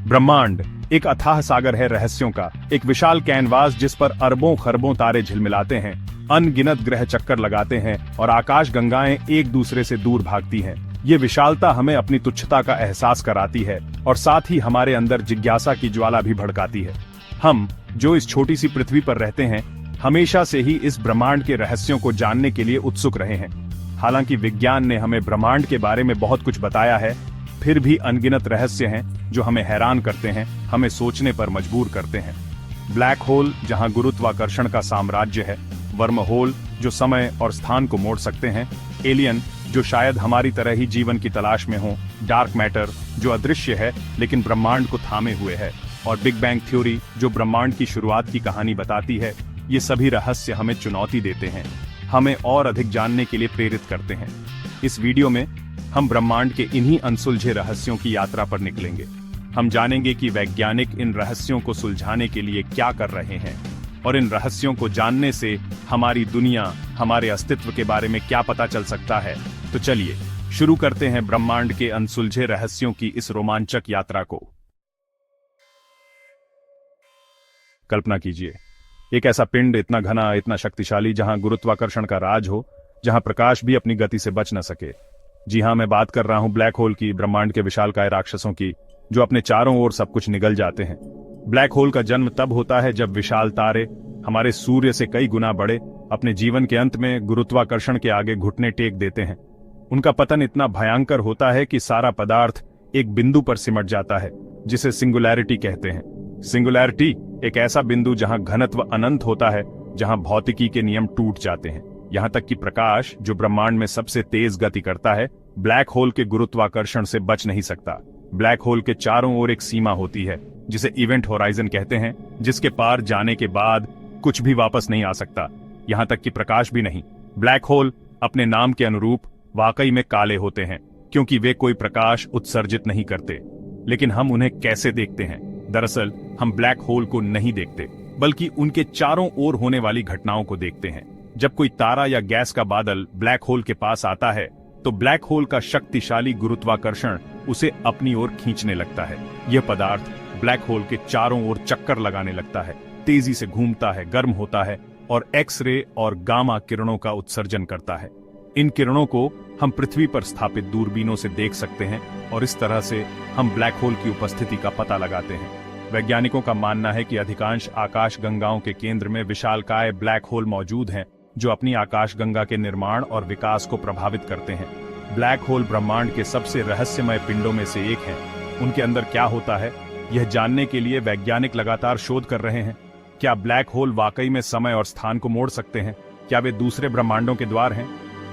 ब्रह्मांड एक अथाह सागर है रहस्यों का, एक विशाल कैनवास जिस पर अरबों खरबों तारे झिलमिलाते हैं, अनगिनत ग्रह चक्कर लगाते हैं और आकाश गंगाएं एक दूसरे से दूर भागती हैं। ये विशालता हमें अपनी तुच्छता का एहसास कराती है और साथ ही हमारे अंदर जिज्ञासा की ज्वाला भी भड़काती है। हम जो इस छोटी सी पृथ्वी पर रहते हैं, हमेशा से ही इस ब्रह्मांड के रहस्यों को जानने के लिए उत्सुक रहे हैं। हालांकि विज्ञान ने हमें ब्रह्मांड के बारे में बहुत कुछ बताया है, फिर भी अनगिनत रहस्य हैं जो हमें हैरान करते हैं, हमें सोचने पर मजबूर करते हैं। ब्लैक होल जहां गुरुत्वाकर्षण का साम्राज्य है, वर्म होल जो समय और स्थान को मोड़ सकते हैं, एलियन जो शायद हमारी तरह ही जीवन की तलाश में हो, डार्क मैटर जो अदृश्य है लेकिन ब्रह्मांड को थामे हुए है, और बिग बैंग थ्योरी जो ब्रह्मांड की शुरुआत की कहानी बताती है। ये सभी रहस्य हमें चुनौती देते हैं, हमें और अधिक जानने के लिए प्रेरित करते हैं। इस वीडियो में हम ब्रह्मांड के इन्हीं अनसुलझे रहस्यों की यात्रा पर निकलेंगे। हम जानेंगे कि वैज्ञानिक इन रहस्यों को सुलझाने के लिए क्या कर रहे हैं और इन रहस्यों को जानने से हमारी दुनिया, हमारे अस्तित्व के बारे में क्या पता चल सकता है। तो चलिए शुरू करते हैं ब्रह्मांड के अनसुलझे रहस्यों की इस रोमांचक यात्रा को। कल्पना कीजिए, एक ऐसा पिंड इतना घना, इतना शक्तिशाली, जहां गुरुत्वाकर्षण का राज हो, जहां प्रकाश भी अपनी गति से बच न सके। जी हां, मैं बात कर रहा हूं ब्लैक होल की, ब्रह्मांड के विशालकाय राक्षसों की, जो अपने चारों ओर सब कुछ निगल जाते हैं। ब्लैक होल का जन्म तब होता है जब विशाल तारे, हमारे सूर्य से कई गुना बड़े, अपने जीवन के अंत में गुरुत्वाकर्षण के आगे घुटने टेक देते हैं। उनका पतन इतना भयंकर होता है कि सारा पदार्थ एक बिंदु पर सिमट जाता है, जिसे सिंगुलैरिटी कहते हैं। सिंगुलैरिटी एक ऐसा बिंदु जहां घनत्व अनंत होता है, जहां भौतिकी के नियम टूट जाते हैं। यहां तक कि प्रकाश, जो ब्रह्मांड में सबसे तेज गति करता है, ब्लैक होल के गुरुत्वाकर्षण से बच नहीं सकता। ब्लैक होल के चारों ओर एक सीमा होती है, जिसे इवेंट होराइजन कहते हैं, जिसके पार जाने के बाद कुछ भी वापस नहीं आ सकता, यहां तक कि प्रकाश भी नहीं। ब्लैक होल अपने नाम के अनुरूप वाकई में काले होते हैं, क्योंकि वे कोई प्रकाश उत्सर्जित नहीं करते। लेकिन हम उन्हें कैसे देखते हैं? दरअसल हम ब्लैक होल को नहीं देखते, बल्कि उनके चारों ओर होने वाली घटनाओं को देखते हैं। जब कोई तारा या गैस का बादल ब्लैक होल के पास आता है, तो ब्लैक होल का शक्तिशाली गुरुत्वाकर्षण उसे अपनी ओर खींचने लगता है। यह पदार्थ ब्लैक होल के चारों ओर चक्कर लगाने लगता है, तेजी से घूमता है, गर्म होता है और एक्स-रे और गामा किरणों का उत्सर्जन करता है। इन किरणों को हम पृथ्वी पर स्थापित दूरबीनों से देख सकते हैं और इस तरह से हम ब्लैक होल की उपस्थिति का पता लगाते हैं। वैज्ञानिकों का मानना है कि अधिकांश आकाशगंगाओं के केंद्र में विशालकाय ब्लैक होल मौजूद हैं, जो अपनी आकाशगंगा के निर्माण और विकास को प्रभावित करते हैं। ब्लैक होल ब्रह्मांड के सबसे रहस्यमय पिंडों में से एक हैं। उनके अंदर क्या होता है, यह जानने के लिए वैज्ञानिक लगातार शोध कर रहे हैं। क्या ब्लैक होल वाकई में समय और स्थान को मोड़ सकते हैं? क्या वे दूसरे ब्रह्मांडों के द्वार हैं?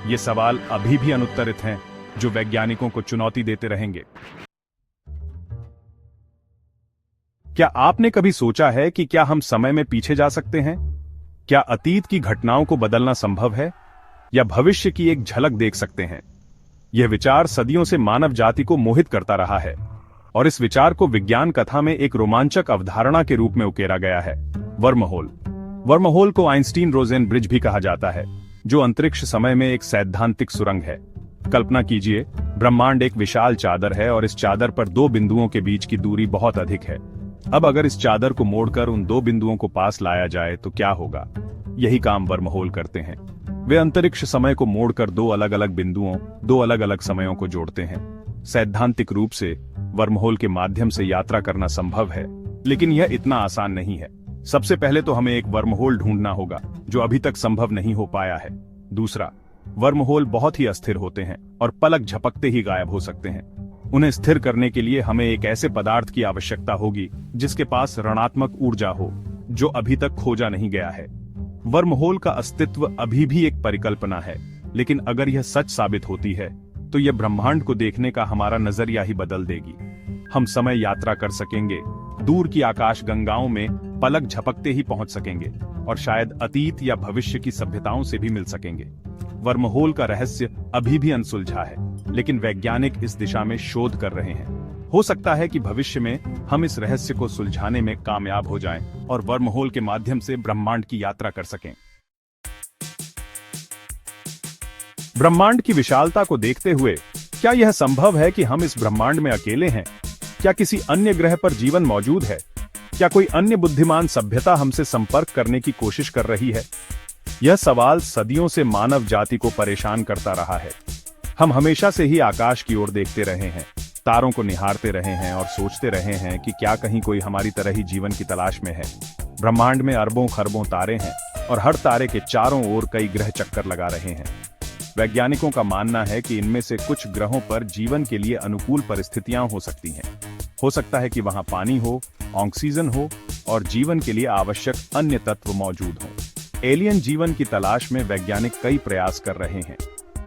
ये सवाल अभी भी अनुत्तरित हैं, जो वैज्ञानिकों को चुनौती देते रहेंगे। क्या आपने कभी सोचा है कि क्या हम समय में पीछे जा सकते हैं? क्या अतीत की घटनाओं को बदलना संभव है, या भविष्य की एक झलक देख सकते हैं? यह विचार सदियों से मानव जाति को मोहित करता रहा है और इस विचार को विज्ञान कथा में एक रोमांचक अवधारणा के रूप में उकेरा गया है, वर्महोल। वर्महोल को आइंस्टीन रोजेन ब्रिज भी कहा जाता है, जो अंतरिक्ष समय में एक सैद्धांतिक सुरंग है। कल्पना कीजिए, ब्रह्मांड एक विशाल चादर है और इस चादर पर दो बिंदुओं के बीच की दूरी बहुत अधिक है। अब अगर इस चादर को मोड़कर उन दो बिंदुओं को पास लाया जाए तो क्या होगा? यही काम वर्महोल करते हैं। वे अंतरिक्ष समय को मोड़कर दो अलग अलग बिंदुओं, दो अलग अलग समयों को जोड़ते हैं। सैद्धांतिक रूप से वर्महोल के माध्यम से यात्रा करना संभव है, लेकिन यह इतना आसान नहीं है। सबसे पहले तो हमें एक वर्महोल ढूंढना होगा, जो अभी तक संभव नहीं हो पाया है। दूसरा, वर्महोल बहुत ही अस्थिर होते हैं और पलक झपकते ही गायब हो सकते हैं। उन्हें स्थिर करने के लिए हमें एक ऐसे पदार्थ की आवश्यकता होगी जिसके पास ऋणात्मक ऊर्जा हो, जो अभी तक खोजा नहीं गया है। वर्महोल का अस्तित्व अभी भी एक परिकल्पना है, लेकिन अगर यह सच साबित होती है तो यह ब्रह्मांड को देखने का हमारा नजरिया ही बदल देगी। हम समय यात्रा कर सकेंगे, दूर की आकाशगंगाओं में पलक झपकते ही पहुंच सकेंगे और शायद अतीत या भविष्य की सभ्यताओं से भी मिल सकेंगे। वर्महोल का रहस्य अभी भी अनसुलझा है, लेकिन वैज्ञानिक इस दिशा में शोध कर रहे हैं। हो सकता है कि भविष्य में हम इस रहस्य को सुलझाने में कामयाब हो जाएं और वर्महोल के माध्यम से ब्रह्मांड की यात्रा कर सकें। ब्रह्मांड की विशालता को देखते हुए क्या यह संभव है कि हम इस ब्रह्मांड में अकेले हैं? क्या किसी अन्य ग्रह पर जीवन मौजूद है? क्या कोई अन्य बुद्धिमान सभ्यता हमसे संपर्क करने की कोशिश कर रही है? यह सवाल सदियों से मानव जाति को परेशान करता रहा है। हम हमेशा से ही आकाश की ओर देखते रहे हैं, तारों को निहारते रहे हैं और सोचते रहे हैं कि क्या कहीं कोई हमारी तरह ही जीवन की तलाश में है। ब्रह्मांड में अरबों खरबों तारे हैं और हर तारे के चारों ओर कई ग्रह चक्कर लगा रहे हैं। वैज्ञानिकों का मानना है कि इनमें से कुछ ग्रहों पर जीवन के लिए अनुकूल परिस्थितियां हो सकती हैं। हो सकता है कि वहां पानी हो, ऑक्सीजन हो और जीवन के लिए आवश्यक अन्य तत्व मौजूद हों। एलियन जीवन की तलाश में वैज्ञानिक कई प्रयास कर रहे हैं।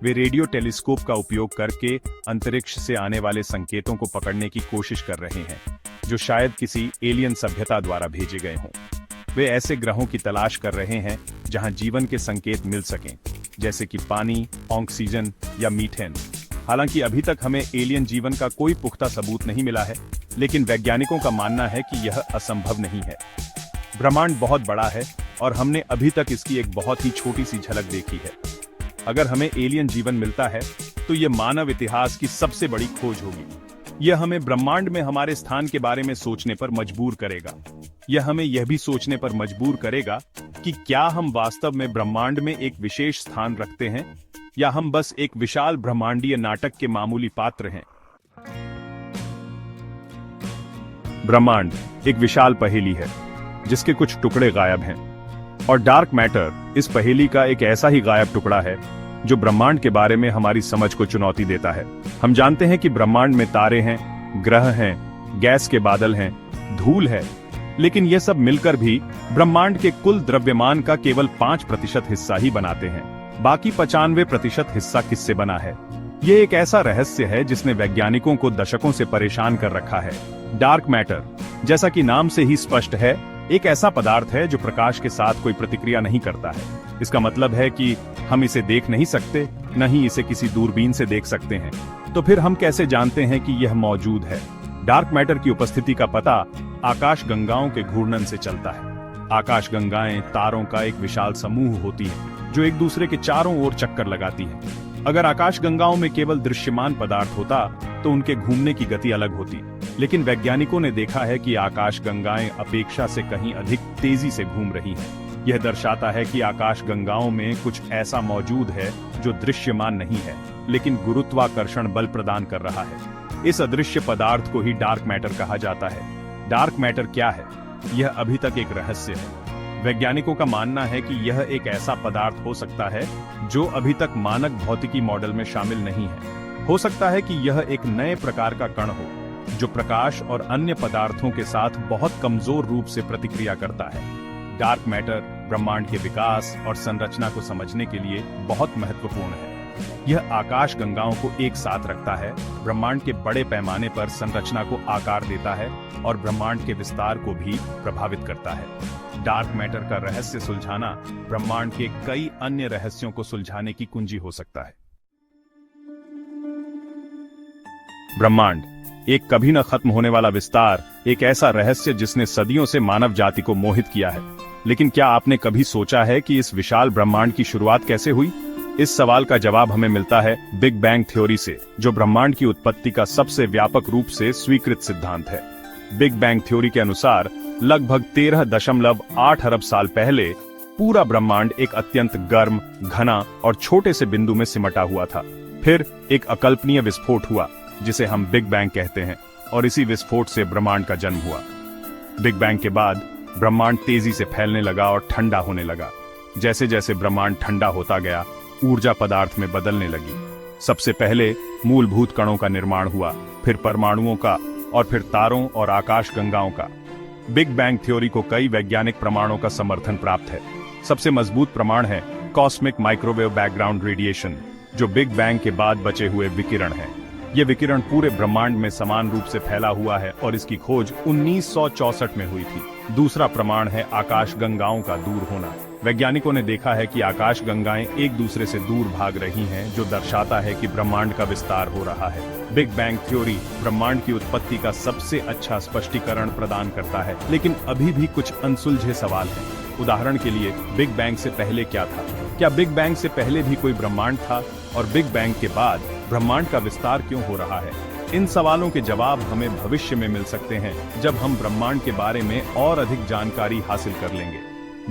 वे रेडियो टेलीस्कोप का उपयोग करके अंतरिक्ष से आने वाले संकेतों को पकड़ने की कोशिश कर रहे हैं, जो शायद किसी एलियन सभ्यता द्वारा भेजे गए हों। वे ऐसे ग्रहों की तलाश कर रहे हैं जहां जीवन के संकेत मिल सकें, जैसे कि पानी, ऑक्सीजन या मीथेन। हालांकि अभी तक हमें एलियन जीवन का कोई पुख्ता सबूत नहीं मिला है, लेकिन वैज्ञानिकों का मानना है कि यह असंभव नहीं है। ब्रह्मांड बहुत बड़ा है और हमने अभी तक इसकी एक बहुत ही छोटी सी झलक देखी है। अगर हमें एलियन जीवन मिलता है तो यह मानव इतिहास की सबसे बड़ी खोज होगी। यह हमें ब्रह्मांड में हमारे स्थान के बारे में सोचने पर मजबूर करेगा। यह हमें यह भी सोचने पर मजबूर करेगा कि क्या हम वास्तव में ब्रह्मांड में एक विशेष स्थान रखते हैं या हम बस एक विशाल ब्रह्मांडीय नाटक के मामूली पात्र हैं। ब्रह्मांड एक विशाल पहेली है जिसके कुछ टुकड़े गायब हैं, और डार्क मैटर इस पहेली का एक ऐसा ही गायब टुकड़ा है जो ब्रह्मांड के बारे में हमारी समझ को चुनौती देता है। हम जानते हैं कि ब्रह्मांड में तारे हैं, ग्रह हैं, गैस के बादल हैं, धूल है, लेकिन ये सब मिलकर भी ब्रह्मांड के कुल द्रव्यमान का केवल 5% हिस्सा ही बनाते हैं। बाकी 95% हिस्सा किससे बना है? ये एक ऐसा रहस्य है जिसने वैज्ञानिकों को दशकों से परेशान कर रखा है। डार्क मैटर, जैसा कि नाम से ही स्पष्ट है, एक ऐसा पदार्थ है जो प्रकाश के साथ कोई प्रतिक्रिया नहीं करता है। इसका मतलब है कि हम इसे देख नहीं सकते, न ही इसे किसी दूरबीन से देख सकते हैं। तो फिर हम कैसे जानते हैं कि यह मौजूद है? डार्क मैटर की उपस्थिति का पता आकाश गंगाओं के घूर्णन से चलता है। आकाश गंगाएं तारों का एक विशाल समूह होती हैं, जो एक दूसरे के चारों ओर चक्कर लगाती हैं। अगर आकाश गंगाओं में केवल दृश्यमान पदार्थ होता तो उनके घूमने की गति अलग होती, लेकिन वैज्ञानिकों ने देखा है कि आकाश गंगाएं अपेक्षा से कहीं अधिक तेजी से घूम रही हैं। यह दर्शाता है कि आकाश गंगाओं में कुछ ऐसा मौजूद है जो दृश्यमान नहीं है, लेकिन गुरुत्वाकर्षण बल प्रदान कर रहा है। इस अदृश्य पदार्थ को ही डार्क मैटर कहा जाता है। डार्क मैटर क्या है? यह अभी तक एक रहस्य है। वैज्ञानिकों का मानना है कि यह एक ऐसा पदार्थ हो सकता है जो अभी तक मानक भौतिकी मॉडल में शामिल नहीं है। हो सकता है कि यह एक नए प्रकार का कण हो जो प्रकाश और अन्य पदार्थों के साथ बहुत कमजोर रूप से प्रतिक्रिया करता है। डार्क मैटर ब्रह्मांड के विकास और संरचना को समझने के लिए बहुत महत्वपूर्ण है। यह आकाश गंगाओं को एक साथ रखता है, ब्रह्मांड के बड़े पैमाने पर संरचना को आकार देता है और ब्रह्मांड के विस्तार को भी प्रभावित करता है। डार्क मैटर का रहस्य सुलझाना ब्रह्मांड के कई अन्य रहस्यों को सुलझाने की कुंजी हो सकता है। ब्रह्मांड एक कभी न खत्म होने वाला विस्तार, एक ऐसा रहस्य जिसने सदियों से मानव जाति को मोहित किया है। लेकिन क्या आपने कभी सोचा है कि इस विशाल ब्रह्मांड की शुरुआत कैसे हुई? इस सवाल का जवाब हमें मिलता है बिग बैंग थ्योरी से, जो ब्रह्मांड की उत्पत्ति का सबसे व्यापक रूप से स्वीकृत सिद्धांत है। बिग बैंग थ्योरी के अनुसार लगभग 13.8 अरब साल पहले पूरा ब्रह्मांड एक अत्यंत गर्म, घना और छोटे से बिंदु में सिमटा हुआ था। फिर एक अकल्पनीय विस्फोट हुआ जिसे हम बिग बैंग कहते हैं, और इसी विस्फोट से ब्रह्मांड का जन्म हुआ। बिग बैंग के बाद ब्रह्मांड तेजी से फैलने लगा और ठंडा होने लगा। जैसे जैसे ब्रह्मांड ठंडा होता गया, ऊर्जा पदार्थ में बदलने लगी। सबसे पहले मूलभूत कणों का निर्माण हुआ, फिर परमाणुओं का, और फिर तारों और आकाश गंगाओं का। बिग बैंग थ्योरी को कई वैज्ञानिक प्रमाणों का समर्थन प्राप्त है। सबसे मजबूत प्रमाण है कॉस्मिक माइक्रोवेव बैकग्राउंड रेडिएशन, जो बिग बैंग के बाद बचे हुए विकिरण है। यह विकिरण पूरे ब्रह्मांड में समान रूप से फैला हुआ है और इसकी खोज 1964 में हुई थी। दूसरा प्रमाण है आकाश गंगाओं का दूर होना। वैज्ञानिकों ने देखा है कि आकाश गंगाएं एक दूसरे से दूर भाग रही हैं, जो दर्शाता है कि ब्रह्मांड का विस्तार हो रहा है। बिग बैंग थ्योरी ब्रह्मांड की उत्पत्ति का सबसे अच्छा स्पष्टीकरण प्रदान करता है, लेकिन अभी भी कुछ अनसुलझे सवाल हैं। उदाहरण के लिए, बिग बैंग से पहले क्या था? क्या बिग बैंग से पहले भी कोई ब्रह्मांड था? और बिग बैंग के बाद ब्रह्मांड का विस्तार क्यों हो रहा है? इन सवालों के जवाब हमें भविष्य में मिल सकते हैं, जब हम ब्रह्मांड के बारे में और अधिक जानकारी हासिल कर लेंगे।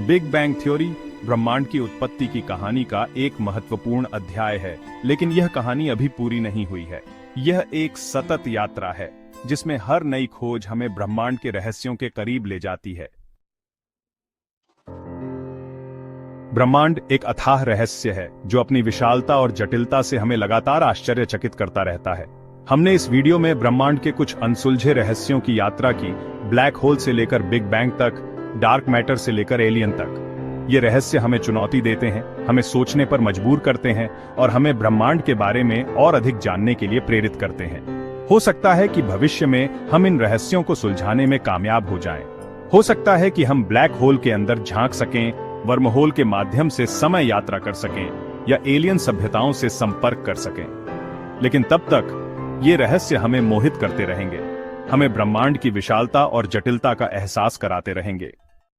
बिग बैंग थ्योरी ब्रह्मांड की उत्पत्ति की कहानी का एक महत्वपूर्ण अध्याय है, लेकिन यह कहानी अभी पूरी नहीं हुई है। यह एक सतत यात्रा है, जिसमें हर नई खोज हमें ब्रह्मांड के रहस्यों के करीब ले जाती है। ब्रह्मांड एक अथाह रहस्य है, जो अपनी विशालता और जटिलता से हमें लगातार आश्चर्यचकित करता रहता है। हमने इस वीडियो में ब्रह्मांड के कुछ अनसुलझे रहस्यों की यात्रा की, ब्लैक होल से लेकर बिग बैंग तक, डार्क मैटर से लेकर एलियन तक। ये रहस्य हमें चुनौती देते हैं, हमें सोचने पर मजबूर करते हैं और हमें ब्रह्मांड के बारे में और अधिक जानने के लिए प्रेरित करते हैं। हो सकता है कि भविष्य में हम इन रहस्यों को सुलझाने में कामयाब हो जाएं। हो सकता है कि हम ब्लैक होल के अंदर झांक सकें, वर्महोल के माध्यम से समय यात्रा कर सकें या एलियन सभ्यताओं से संपर्क कर सकें। लेकिन तब तक ये रहस्य हमें मोहित करते रहेंगे, हमें ब्रह्मांड की विशालता और जटिलता का एहसास कराते रहेंगे।